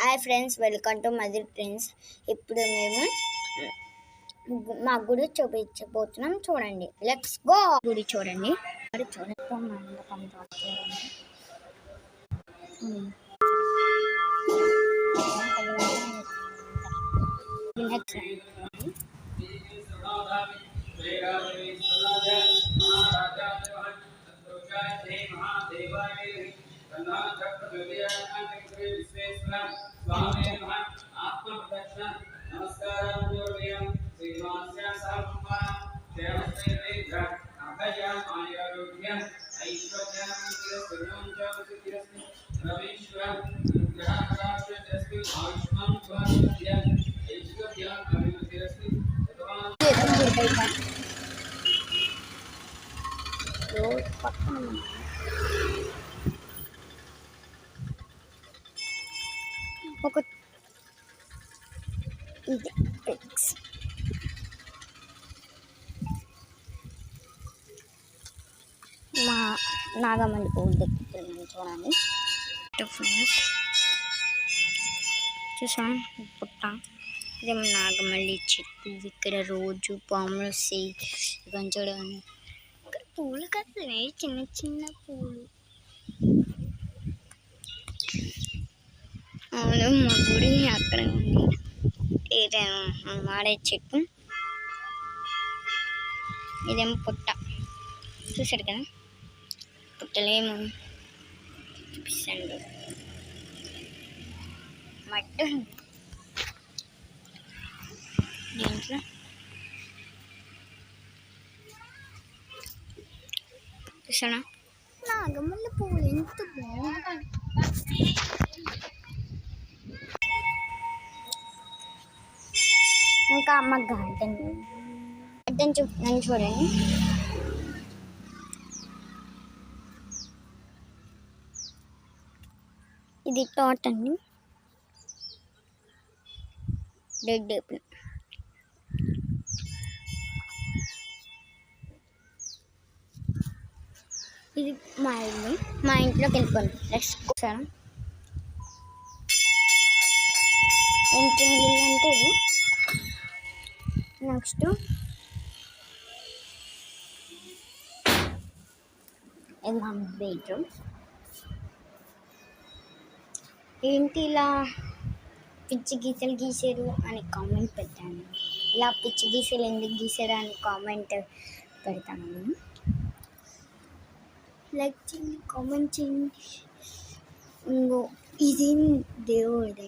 Hi friends, welcome to mother friends. ఇప్పుడు మేము మా గుడి చూపించబోతున్నాం. చూడండి, లెట్స్ గో. గుడి చూడండి. ఒక ఇది మా నాగమల్లి పువ్వు దెక్కుతున్నాను. చూడండి చూసాం పుట్ట. ఇది నాగమల్లి చెట్టు. ఇక్కడ రోజు పాములు వస్తాయి. ఇక్కడ చూడండి, ఇక్కడ పూలు కట్టినాయి, చిన్న చిన్న పూలు. అవును, మా గుడి అక్కడ ఉంది. ఇదేమో మాడే చెట్టు, ఇదేమో పుట్ట. చూసాడు కదా, పుట్టలేమో చూపిస్తాను. మట్టి దీంట్లో చూసానా, నాగమల్లి పువ్వులు ఎంత బాగుంటాయి. ఇంకా అమ్మ గార్డెన్ చూపుతున్నాను. చూడండి, ఇది తోట అండి. రెడ్ ఏపుల్. ఇది మా ఇల్లు. మా ఇంట్లోకి వెళ్ళిపోండి. నెక్స్ట్ సార్ ఇంటి ఇల్లు అంటే ఇది. నెక్స్ట్ ఇది మా బెడ్రూమ్. ఏంటి ఇలా పిచ్చి గీతలు గీసారు అని కామెంట్ పెట్టాను. ఇలా పిచ్చి గీసలు ఎందుకు గీసారు అని కామెంట్ పెడతాను. లైక్ చేయండి, కామెంట్ చేయండి. ఇంకో ఇది దేవుడి